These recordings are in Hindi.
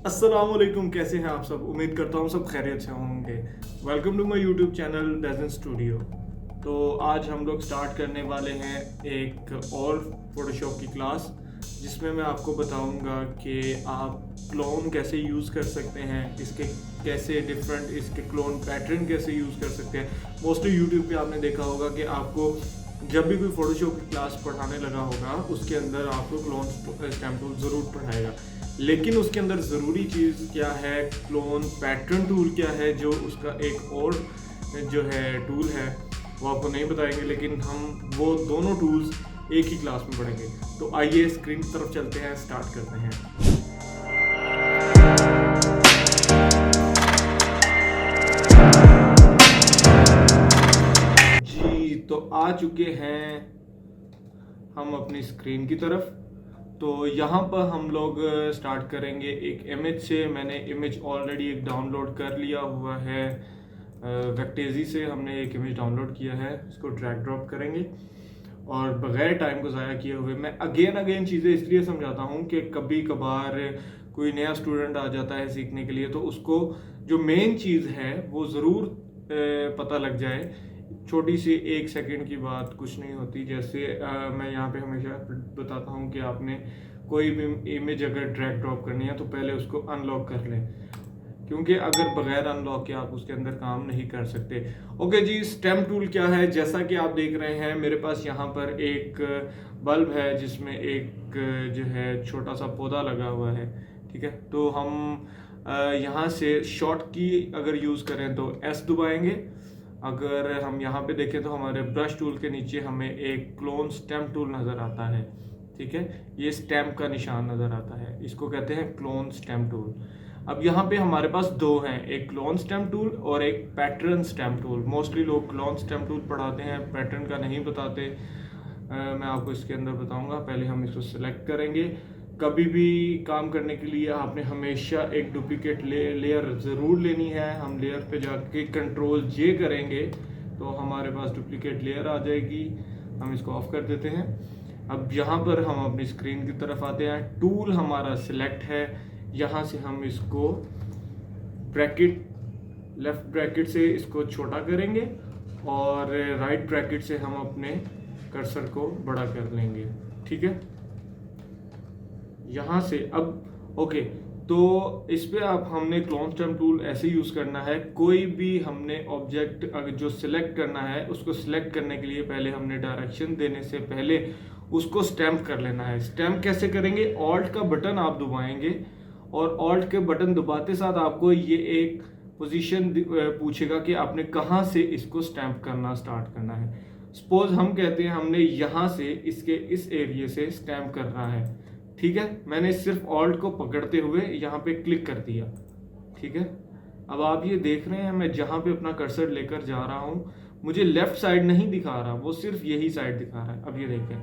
अस्सलाम वालेकुम, कैसे हैं आप सब। उम्मीद करता हूँ सब खैरियत से होंगे। Welcome to my YouTube channel डेजन स्टूडियो। तो आज हम लोग स्टार्ट करने वाले हैं एक और फोटोशॉप की क्लास, जिसमें मैं आपको बताऊंगा कि आप क्लोन कैसे यूज़ कर सकते हैं, इसके कैसे डिफरेंट इसके क्लोन पैटर्न कैसे यूज़ कर सकते हैं। मोस्टली यूट्यूब पे आपने देखा होगा कि आपको जब भी कोई फोटोशॉप की क्लास पढ़ाने लगा होगा उसके अंदर आपको क्लोन स्टैम्प टूल ज़रूर पढ़ाएगा, लेकिन उसके अंदर ज़रूरी चीज़ क्या है, क्लोन पैटर्न टूल क्या है, जो उसका एक और जो है टूल है वो आपको नहीं बताएंगे, लेकिन हम वो दोनों टूल्स एक ही क्लास में पढ़ेंगे। तो आइए स्क्रीन की तरफ चलते हैं, स्टार्ट करते हैं। जी, तो आ चुके हैं हम अपनी स्क्रीन की तरफ। तो यहाँ पर हम लोग स्टार्ट करेंगे एक इमेज से। मैंने इमेज ऑलरेडी एक डाउनलोड कर लिया हुआ है, वेक्टेजी से हमने एक इमेज डाउनलोड किया है। इसको ड्रैग ड्रॉप करेंगे और बगैर टाइम को ज़ाया किए हुए मैं अगेन चीज़ें इसलिए समझाता हूँ कि कभी कभार कोई नया स्टूडेंट आ जाता है सीखने के लिए, तो उसको जो मेन चीज़ है वो ज़रूर पता लग जाए। छोटी सी 1 सेकंड की बात कुछ नहीं होती। जैसे मैं यहाँ पे हमेशा बताता हूँ कि आपने कोई भी इमेज अगर ड्रैग ड्रॉप करनी है तो पहले उसको अनलॉक कर लें, क्योंकि अगर बगैर अनलॉक के आप उसके अंदर काम नहीं कर सकते। ओके जी, स्टेम टूल क्या है। जैसा कि आप देख रहे हैं मेरे पास यहाँ पर एक बल्ब है जिसमें एक जो है छोटा सा पौधा लगा हुआ है। ठीक है, तो हम यहाँ से शॉर्ट की अगर यूज़ करें तो एस दबाएंगे। अगर हम यहाँ पे देखें तो हमारे ब्रश टूल के नीचे हमें एक क्लोन स्टेम टूल नज़र आता है। ठीक है, ये स्टैम्प का निशान नज़र आता है, इसको कहते हैं क्लोन स्टैम्प टूल। अब यहाँ पे हमारे पास दो हैं, एक क्लोन स्टैम्प टूल और एक पैटर्न स्टैम्प टूल। मोस्टली लोग क्लोन स्टैम्प टूल पढ़ाते हैं, पैटर्न का नहीं बताते। मैं आपको इसके अंदर बताऊंगा। पहले हम इसको सिलेक्ट करेंगे। कभी भी काम करने के लिए आपने हमेशा एक डुप्लीकेट लेयर ज़रूर लेनी है। हम लेयर पे जाके कंट्रोल जे करेंगे तो हमारे पास डुप्लीकेट लेयर आ जाएगी। हम इसको ऑफ कर देते हैं। अब यहाँ पर हम अपनी स्क्रीन की तरफ आते हैं। टूल हमारा सिलेक्ट है, यहाँ से हम इसको ब्रैकेट, लेफ्ट ब्रैकेट से इसको छोटा करेंगे और राइट ब्रैकेट से हम अपने कर्सर को बड़ा कर लेंगे। ठीक है, यहाँ से अब ओके। तो इस पे आप हमने क्लोन स्टैम्प टूल ऐसे यूज़ करना है। कोई भी हमने ऑब्जेक्ट अगर जो सिलेक्ट करना है उसको सिलेक्ट करने के लिए पहले हमने डायरेक्शन देने से पहले उसको स्टैम्प कर लेना है। स्टैम्प कैसे करेंगे, ऑल्ट का बटन आप दबाएंगे और ऑल्ट के बटन दबाते साथ आपको ये एक पोजीशन पूछेगा कि आपने कहाँ से इसको स्टैम्प करना स्टार्ट करना है। सपोज हम कहते हैं हमने यहाँ से इसके इस एरिया से स्टैम्प करना है। ठीक है, मैंने सिर्फ ऑल्ट को पकड़ते हुए यहाँ पे क्लिक कर दिया। ठीक है, अब आप ये देख रहे हैं मैं जहाँ पे अपना कर्सर लेकर जा रहा हूँ मुझे लेफ्ट साइड नहीं दिखा रहा, वो सिर्फ यही साइड दिखा रहा है। अब ये देखें,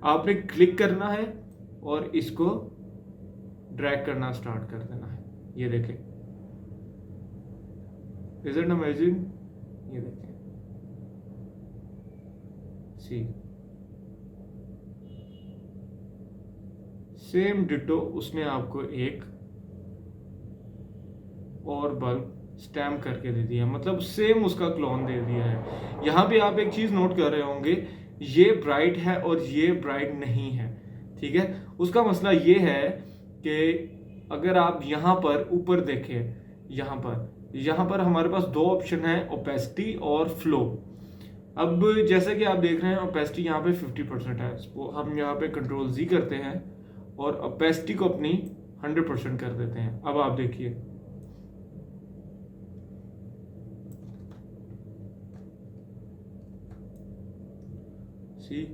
आपने क्लिक करना है और इसको ड्रैग करना स्टार्ट कर देना है। ये देखें, इज इट अमेजिंग। ये देखें, सी सेम डिटो उसने आपको एक और बल्ब स्टैम्प करके दे दिया, मतलब सेम उसका क्लोन दे दिया है। यहाँ पे आप एक चीज नोट कर रहे होंगे, ये ब्राइट है और ये ब्राइट नहीं है। ठीक है, उसका मसला ये है कि अगर आप यहाँ पर ऊपर देखें, यहाँ पर हमारे पास दो ऑप्शन है, ओपेसिटी और फ्लो। अब जैसे कि आप देख रहे हैं ओपेसिटी यहाँ पे 50% है। हम यहाँ पे कंट्रोल जी करते हैं और ओपेसिटी को अपनी 100% कर देते हैं। अब आप देखिए, सी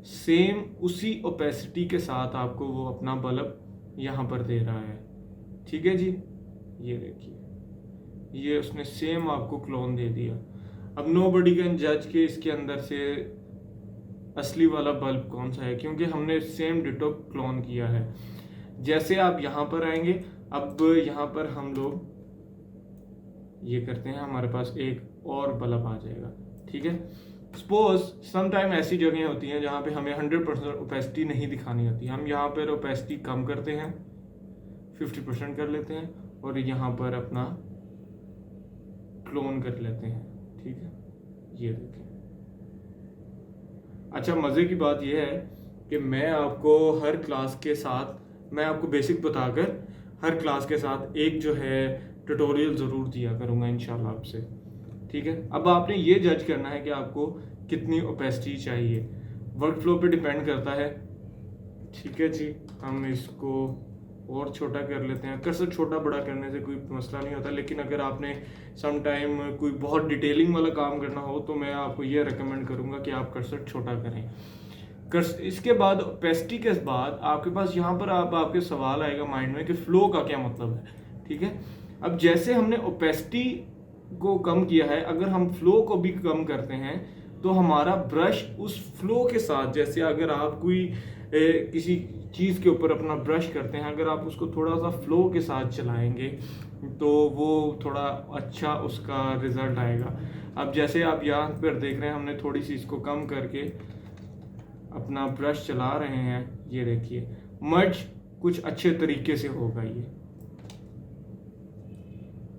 सेम उसी ओपेसिटी के साथ आपको वो अपना बल्ब यहाँ पर दे रहा है। ठीक है जी, ये देखिए, ये उसने सेम आपको क्लोन दे दिया। अब नो बडी कैन जज के इसके अंदर से असली वाला बल्ब कौन सा है, क्योंकि हमने सेम डिटो क्लोन किया है। जैसे आप यहाँ पर आएंगे, अब यहाँ पर हम लोग ये करते हैं, हमारे पास एक और बल्ब आ जाएगा। ठीक है, सपोज समटाइम ऐसी जगह होती हैं जहाँ पे हमें 100% ओपेसिटी नहीं दिखानी होती। हम यहाँ पर ओपेसिटी कम करते हैं, 50% कर लेते हैं और यहाँ पर अपना क्लोन कर लेते हैं। ठीक है, ये देखें। अच्छा, मज़े की बात यह है कि मैं आपको हर क्लास के साथ, मैं आपको बेसिक बताकर हर क्लास के साथ एक जो है ट्यूटोरियल ज़रूर दिया करूँगा इंशाल्लाह आपसे। ठीक है, अब आपने ये जज करना है कि आपको कितनी ओपेसिटी चाहिए, वर्क फ्लो पे डिपेंड करता है। ठीक है जी, हम इसको और छोटा कर लेते हैं। कर्सर छोटा बड़ा करने से कोई मसला नहीं होता, लेकिन अगर आपने सम टाइम कोई बहुत डिटेलिंग वाला काम करना हो तो मैं आपको ये रेकमेंड करूँगा कि आप कर्सर छोटा करें। इसके बाद ओपेसिटी के बाद आपके पास यहाँ पर आपके सवाल आएगा माइंड में कि फ्लो का क्या मतलब है। ठीक है, अब जैसे हमने ओपेसिटी को कम किया है, अगर हम फ्लो को भी कम करते हैं तो हमारा ब्रश उस फ्लो के साथ, जैसे अगर आप कोई किसी चीज़ के ऊपर अपना ब्रश करते हैं, अगर आप उसको थोड़ा सा फ्लो के साथ चलाएंगे तो वो थोड़ा अच्छा उसका रिजल्ट आएगा। अब जैसे आप यहाँ पर देख रहे हैं, हमने थोड़ी सी इसको कम करके अपना ब्रश चला रहे हैं। ये देखिए, मर्ज कुछ अच्छे तरीके से होगा।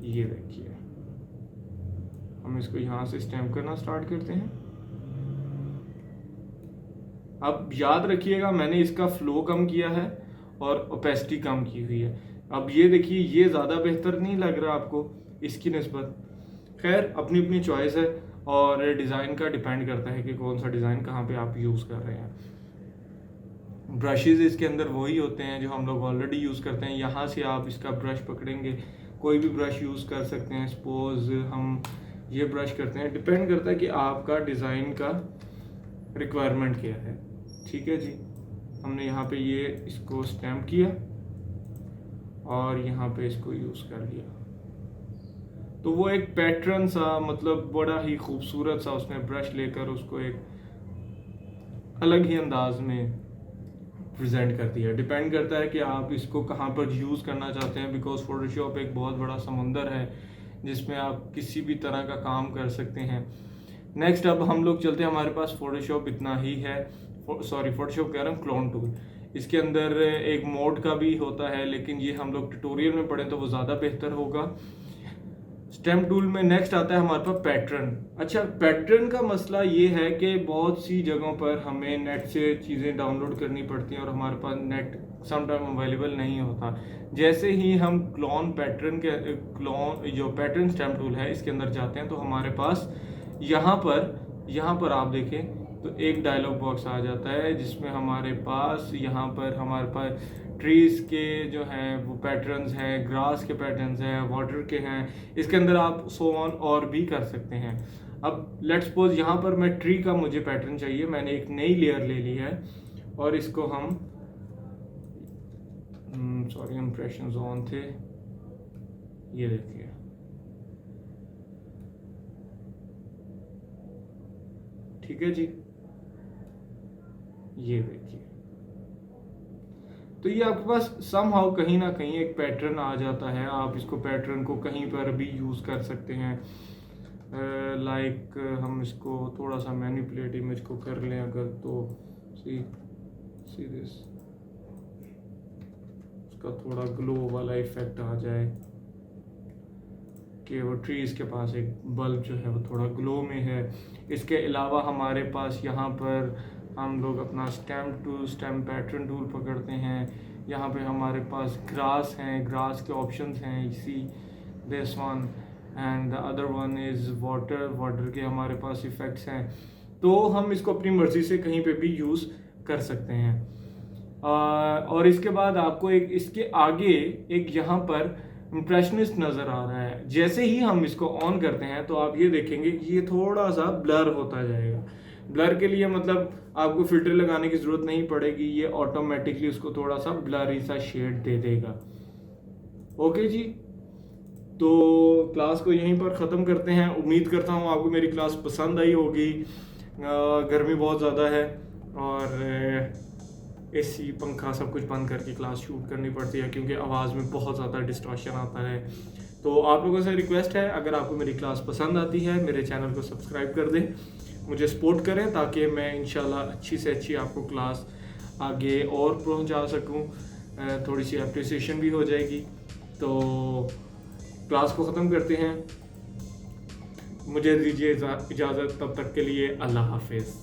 ये देखिए, हम इसको यहाँ से स्टैम्प करना स्टार्ट करते हैं। अब याद रखिएगा, मैंने इसका फ्लो कम किया है और ओपेसिटी कम की हुई है। अब ये देखिए, ये ज़्यादा बेहतर नहीं लग रहा आपको इसकी निस्बत? खैर, अपनी अपनी चॉइस है और डिज़ाइन का डिपेंड करता है कि कौन सा डिज़ाइन कहाँ पे आप यूज़ कर रहे हैं। ब्रशेज़ इसके अंदर वही होते हैं जो हम लोग ऑलरेडी यूज़ करते हैं। यहाँ से आप इसका ब्रश पकड़ेंगे, कोई भी ब्रश यूज़ कर सकते हैं। सपोज हम ये ब्रश करते हैं, डिपेंड करता है कि आपका डिज़ाइन का रिक्वायरमेंट क्या है। ठीक है जी, हमने यहाँ पे ये इसको स्टैम्प किया और यहाँ पे इसको यूज़ कर लिया, तो वो एक पैटर्न सा, मतलब बड़ा ही खूबसूरत सा उसने ब्रश लेकर उसको एक अलग ही अंदाज में प्रेजेंट कर दिया। डिपेंड करता है कि आप इसको कहाँ पर यूज़ करना चाहते हैं, बिकॉज फोटोशॉप एक बहुत बड़ा समंदर है जिसमें आप किसी भी तरह का काम कर सकते हैं। नेक्स्ट, अब हम लोग चलते हैं, हमारे पास फोटोशॉप इतना ही है, सॉरी फोटोशॉप कह रहा हूँ, क्लोन टूल। इसके अंदर एक मोड का भी होता है, लेकिन ये हम लोग ट्यूटोरियल में पढ़ें तो वो ज़्यादा बेहतर होगा। स्टैम्प टूल में नेक्स्ट आता है हमारे पास पैटर्न। अच्छा, पैटर्न का मसला ये है कि बहुत सी जगहों पर हमें नेट से चीज़ें डाउनलोड करनी पड़ती हैं और हमारे पास नेट समटाइम अवेलेबल नहीं होता। जैसे ही हम क्लोन जो पैटर्न स्टैम्प टूल है इसके अंदर जाते हैं तो हमारे पास यहाँ पर आप देखें तो एक डायलॉग बॉक्स आ जाता है जिसमें हमारे पास यहाँ पर हमारे पास ट्रीज़ के जो हैं वो पैटर्न्स हैं, ग्रास के पैटर्न्स हैं, वाटर के हैं। इसके अंदर आप सो ऑन और भी कर सकते हैं। अब लेट्स सपोज यहाँ पर मैं ट्री का मुझे पैटर्न चाहिए, मैंने एक नई लेयर ले ली है और इसको हम सॉरी इंप्रेशंस ऑन थे, ये देखिए, ठीक है जी, ये देखिए, तो ये आपके पास समहाउ कहीं ना कहीं एक पैटर्न आ जाता है। आप इसको पैटर्न को कहीं पर भी यूज़ कर सकते हैं। लाइक हम इसको थोड़ा सा मैनिपुलेट इमेज को कर लें अगर, तो सी दिस, उसका थोड़ा ग्लो वाला इफेक्ट आ जाए कि वो ट्रीज़ के पास एक बल्ब जो है वो थोड़ा ग्लो में है। इसके अलावा हमारे पास यहाँ पर हम लोग अपना स्टैम्प पैटर्न टूल पकड़ते हैं। यहाँ पे हमारे पास ग्रास हैं, ग्रास के ऑप्शंस हैं, इसी this one and the other one is water के हमारे पास इफ़ेक्ट्स हैं। तो हम इसको अपनी मर्ज़ी से कहीं पे भी यूज़ कर सकते हैं। और इसके बाद आपको एक इसके आगे एक यहाँ पर इम्प्रेशनिस्ट नज़र आ रहा है। जैसे ही हम इसको ऑन करते हैं तो आप ये देखेंगे कि ये थोड़ा सा ब्लर होता जाएगा। ब्लर के लिए मतलब आपको फिल्टर लगाने की ज़रूरत नहीं पड़ेगी, ये ऑटोमेटिकली उसको थोड़ा सा ब्लरी सा शेड दे देगा। ओके जी, तो क्लास को यहीं पर ख़त्म करते हैं। उम्मीद करता हूँ आपको मेरी क्लास पसंद आई होगी। गर्मी बहुत ज़्यादा है और एसी पंखा सब कुछ बंद करके क्लास शूट करनी पड़ती है क्योंकि आवाज़ में बहुत ज़्यादा डिस्टॉर्शन आता है। तो आप लोगों से रिक्वेस्ट है, अगर आपको मेरी क्लास पसंद आती है मेरे चैनल को सब्सक्राइब कर दें, मुझे सपोर्ट करें ताकि मैं इंशाल्लाह अच्छी से अच्छी आपको क्लास आगे और पहुंचा सकूं। थोड़ी सी अप्रिसिएशन भी हो जाएगी। तो क्लास को ख़त्म करते हैं, मुझे दीजिए इजाज़त, तब तक के लिए अल्लाह हाफिज़।